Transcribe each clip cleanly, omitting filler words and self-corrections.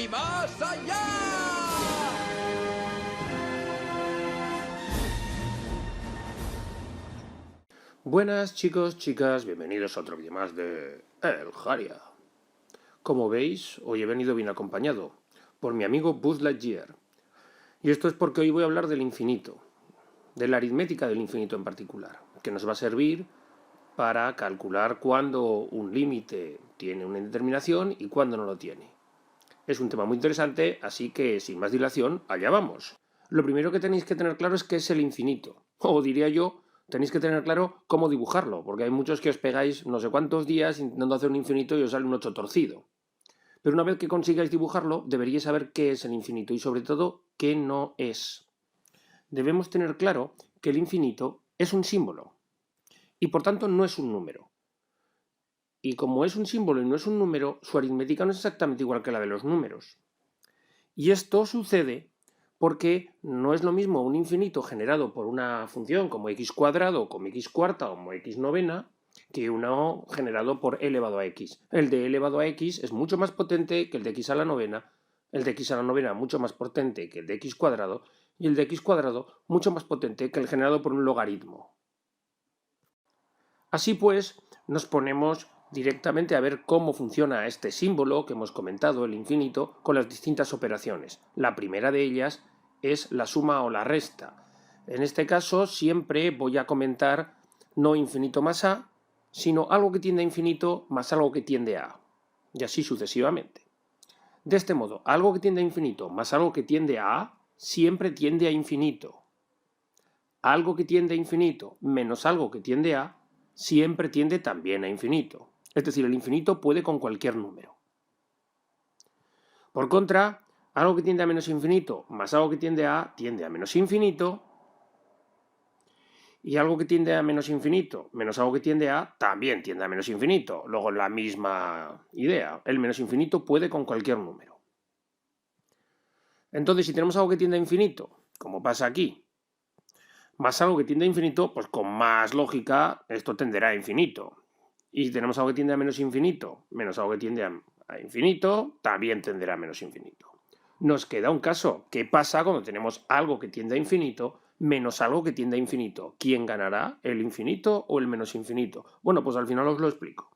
y más allá. Buenas chicos, chicas, bienvenidos a otro vídeo más de El Jaria. Como veis, hoy he venido bien acompañado por mi amigo Buzz Lightyear. Y esto es porque hoy voy a hablar del infinito, de la aritmética del infinito en particular, que nos va a servir para calcular cuándo un límite tiene una indeterminación y cuándo no lo tiene. Es un tema muy interesante, así que sin más dilación, allá vamos. Lo primero que tenéis que tener claro es qué es el infinito, o diría yo, tenéis que tener claro cómo dibujarlo, porque hay muchos que os pegáis no sé cuántos días intentando hacer un infinito y os sale un 8 torcido. Pero una vez que consigáis dibujarlo, deberíais saber qué es el infinito y sobre todo qué no es. Debemos tener claro que el infinito es un símbolo y por tanto no es un número. Y como es un símbolo y no es un número, su aritmética no es exactamente igual que la de los números. Y esto sucede porque no es lo mismo un infinito generado por una función como x cuadrado, como x cuarta o como x novena, que uno generado por e elevado a x. El de e elevado a x es mucho más potente que el de x a la novena, el de x a la novena mucho más potente que el de x cuadrado, y el de x cuadrado mucho más potente que el generado por un logaritmo. Así pues, nos ponemos directamente a ver cómo funciona este símbolo que hemos comentado, el infinito, con las distintas operaciones. La primera de ellas es la suma o la resta. En este caso siempre voy a comentar no infinito más a, sino algo que tiende a infinito más algo que tiende a, y así sucesivamente. De este modo, algo que tiende a infinito más algo que tiende a siempre tiende a infinito. Algo que tiende a infinito menos algo que tiende a siempre tiende también a infinito. Es decir, el infinito puede con cualquier número. Por contra, algo que tiende a menos infinito más algo que tiende a menos infinito, y algo que tiende a menos infinito menos algo que tiende a también tiende a menos infinito. Luego la misma idea, el menos infinito puede con cualquier número. Entonces, si tenemos algo que tiende a infinito, como pasa aquí, más algo que tiende a infinito, pues con más lógica esto tenderá a infinito. Y si tenemos algo que tiende a menos infinito, menos algo que tiende a infinito, también tenderá a menos infinito. Nos queda un caso. ¿Qué pasa cuando tenemos algo que tiende a infinito menos algo que tiende a infinito? ¿Quién ganará? ¿El infinito o el menos infinito? Bueno, pues al final os lo explico.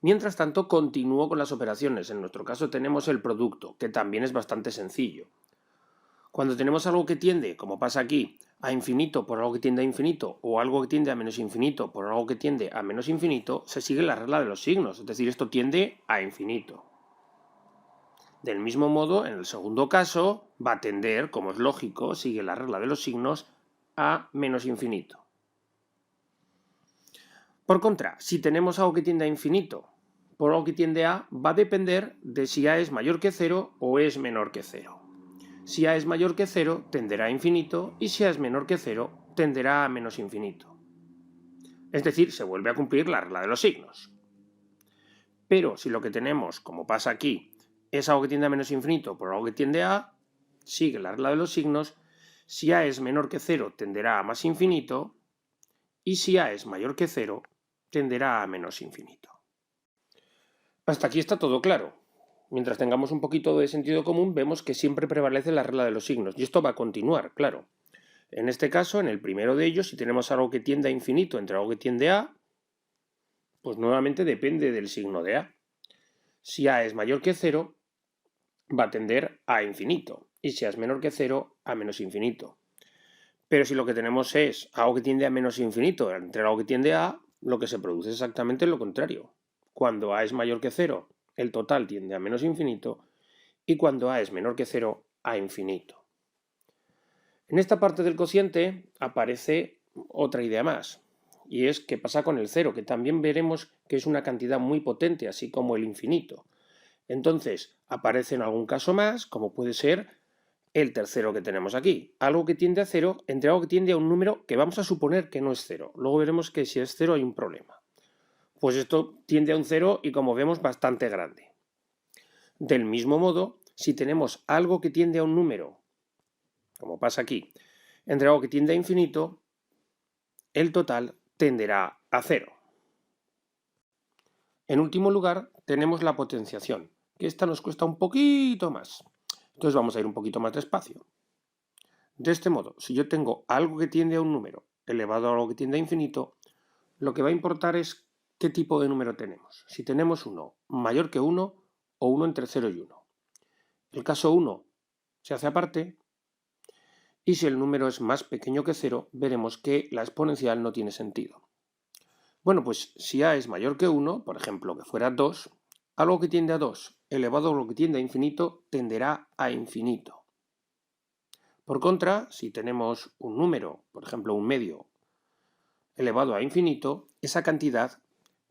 Mientras tanto, continúo con las operaciones. En nuestro caso tenemos el producto, que también es bastante sencillo. Cuando tenemos algo que tiende, como pasa aquí, a infinito por algo que tiende a infinito o algo que tiende a menos infinito por algo que tiende a menos infinito, se sigue la regla de los signos, es decir, esto tiende a infinito. Del mismo modo, en el segundo caso, va a tender, como es lógico, sigue la regla de los signos, a menos infinito. Por contra, si tenemos algo que tiende a infinito por algo que tiende a, va a depender de si a es mayor que 0 o es menor que 0. Si a es mayor que 0, tenderá a infinito, y si a es menor que 0, tenderá a menos infinito. Es decir, se vuelve a cumplir la regla de los signos. Pero si lo que tenemos, como pasa aquí, es algo que tiende a menos infinito por algo que tiende a, sigue la regla de los signos, si a es menor que 0, tenderá a más infinito, y si a es mayor que 0, tenderá a menos infinito. Hasta aquí está todo claro. Mientras tengamos un poquito de sentido común, vemos que siempre prevalece la regla de los signos, y esto va a continuar, claro. En este caso, en el primero de ellos, si tenemos algo que tiende a infinito entre algo que tiende a, pues nuevamente depende del signo de a. Si a es mayor que 0, va a tender a infinito, y si a es menor que 0, a menos infinito. Pero si lo que tenemos es algo que tiende a menos infinito entre algo que tiende a, lo que se produce es exactamente lo contrario. Cuando a es mayor que 0, el total tiende a menos infinito, y cuando a es menor que 0, a infinito. En esta parte del cociente aparece otra idea más, y es qué pasa con el 0, que también veremos que es una cantidad muy potente, así como el infinito. Entonces, aparece en algún caso más, como puede ser el tercero que tenemos aquí, algo que tiende a 0 entre algo que tiende a un número que vamos a suponer que no es 0. Luego veremos que si es 0 hay un problema. Pues esto tiende a un 0 y como vemos bastante grande. Del mismo modo, si tenemos algo que tiende a un número, como pasa aquí, entre algo que tiende a infinito, el total tenderá a 0. En último lugar, tenemos la potenciación, que esta nos cuesta un poquito más. Entonces vamos a ir un poquito más despacio. De este modo, si yo tengo algo que tiende a un número elevado a algo que tiende a infinito, lo que va a importar es qué tipo de número tenemos. Si tenemos uno mayor que 1 o uno entre 0 y 1. El caso 1 se hace aparte y si el número es más pequeño que 0, veremos que la exponencial no tiene sentido. Bueno, pues si a es mayor que 1, por ejemplo, que fuera 2, algo que tiende a 2 elevado a lo que tiende a infinito tenderá a infinito. Por contra, si tenemos un número, por ejemplo un medio, elevado a infinito, esa cantidad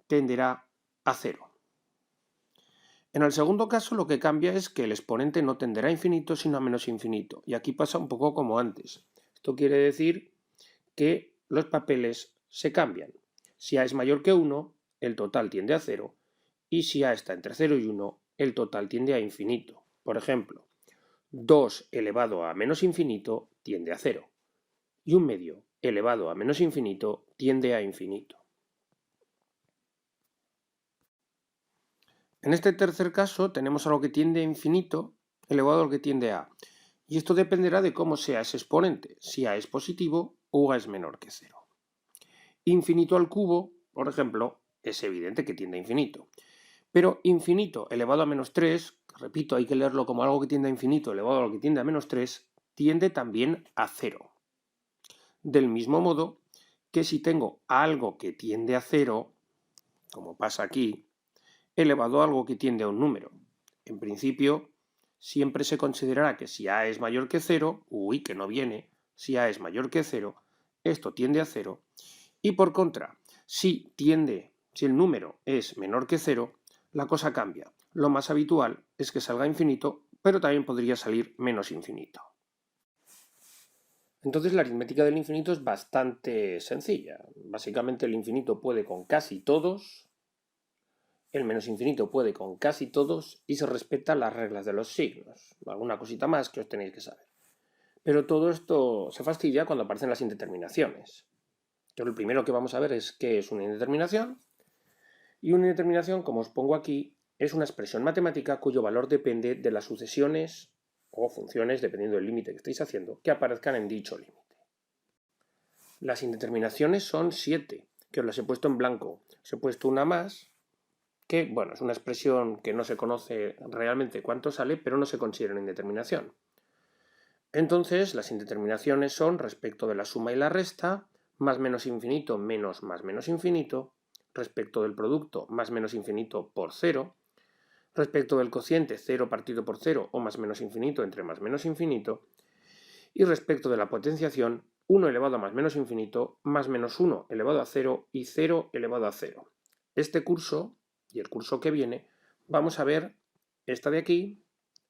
tenderá a 0. En el segundo caso lo que cambia es que el exponente no tenderá a infinito sino a menos infinito. Y aquí pasa un poco como antes. Esto quiere decir que los papeles se cambian. Si a es mayor que 1, el total tiende a 0. Y si a está entre 0 y 1, el total tiende a infinito. Por ejemplo, 2 elevado a menos infinito tiende a 0. Y un medio elevado a menos infinito tiende a infinito. En este tercer caso tenemos algo que tiende a infinito elevado a lo que tiende a. Y esto dependerá de cómo sea ese exponente, si a es positivo o a es menor que 0. Infinito al cubo, por ejemplo, es evidente que tiende a infinito. Pero infinito elevado a menos 3, repito, hay que leerlo como algo que tiende a infinito elevado a lo que tiende a menos 3, tiende también a 0. Del mismo modo que si tengo algo que tiende a 0, como pasa aquí, elevado a algo que tiende a un número. En principio, siempre se considerará que si a es mayor que 0, que no viene, si a es mayor que 0, esto tiende a 0, y por contra, si el número es menor que 0, la cosa cambia. Lo más habitual es que salga infinito, pero también podría salir menos infinito. Entonces la aritmética del infinito es bastante sencilla. Básicamente el infinito puede con casi todos, el menos infinito puede con casi todos y se respetan las reglas de los signos. Alguna cosita más que os tenéis que saber. Pero todo esto se fastidia cuando aparecen las indeterminaciones. Entonces lo primero que vamos a ver es qué es una indeterminación. Y una indeterminación, como os pongo aquí, es una expresión matemática cuyo valor depende de las sucesiones o funciones, dependiendo del límite que estéis haciendo, que aparezcan en dicho límite. Las indeterminaciones son 7, que os las he puesto en blanco. Os he puesto una más, que, bueno, es una expresión que no se conoce realmente cuánto sale, pero no se considera una indeterminación. Entonces, las indeterminaciones son respecto de la suma y la resta, más menos infinito menos más menos infinito, respecto del producto más menos infinito por 0, respecto del cociente 0 partido por 0 o más menos infinito entre más menos infinito, y respecto de la potenciación 1 elevado a más menos infinito más menos 1 elevado a 0 y 0 elevado a 0. Este curso y el curso que viene vamos a ver esta de aquí,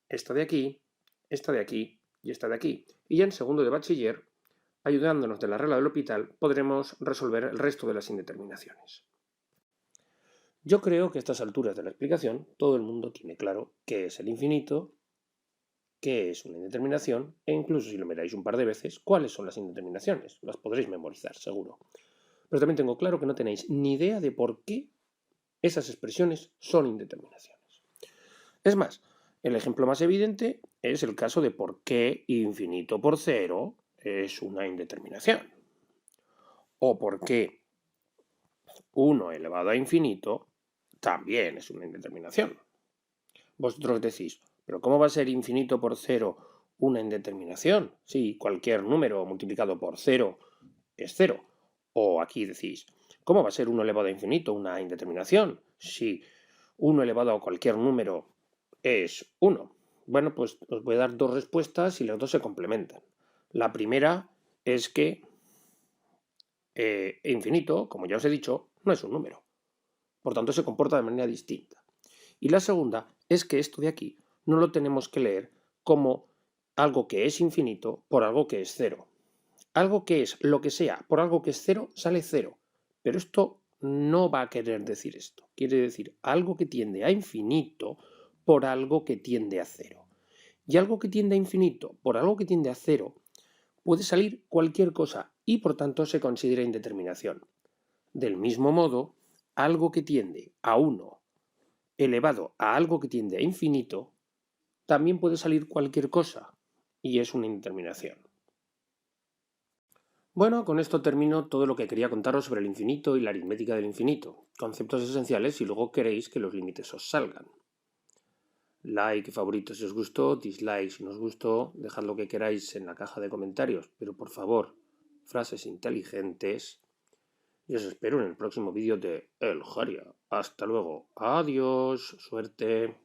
esta de aquí, esta de aquí y esta de aquí. Y ya en segundo de bachiller, ayudándonos de la regla del hospital, podremos resolver el resto de las indeterminaciones. Yo creo que a estas alturas de la explicación todo el mundo tiene claro qué es el infinito, qué es una indeterminación e incluso si lo miráis un par de veces, cuáles son las indeterminaciones. Las podréis memorizar, seguro. Pero también tengo claro que no tenéis ni idea de por qué esas expresiones son indeterminaciones. Es más, el ejemplo más evidente es el caso de por qué infinito por 0 es una indeterminación. O por qué 1 elevado a infinito también es una indeterminación. Vosotros decís, ¿pero cómo va a ser infinito por 0 una indeterminación? Si cualquier número multiplicado por 0 es 0. O aquí decís, ¿cómo va a ser 1 elevado a infinito una indeterminación? Si 1 elevado a cualquier número es 1. Bueno, pues os voy a dar dos respuestas y las dos se complementan. La primera es que infinito, como ya os he dicho, no es un número. Por tanto, se comporta de manera distinta. Y la segunda es que esto de aquí no lo tenemos que leer como algo que es infinito por algo que es cero. Algo que es lo que sea por algo que es cero sale cero. Pero esto no va a querer decir esto. Quiere decir algo que tiende a infinito por algo que tiende a cero. Y algo que tiende a infinito por algo que tiende a cero puede salir cualquier cosa y por tanto se considera indeterminación. Del mismo modo, algo que tiende a 1 elevado a algo que tiende a infinito, también puede salir cualquier cosa, y es una indeterminación. Bueno, con esto termino todo lo que quería contaros sobre el infinito y la aritmética del infinito, conceptos esenciales si luego queréis que los límites os salgan. Like, favorito si os gustó, dislike si no os gustó, dejad lo que queráis en la caja de comentarios, pero por favor, frases inteligentes. Y os espero en el próximo vídeo de El Jaria. Hasta luego. Adiós. Suerte.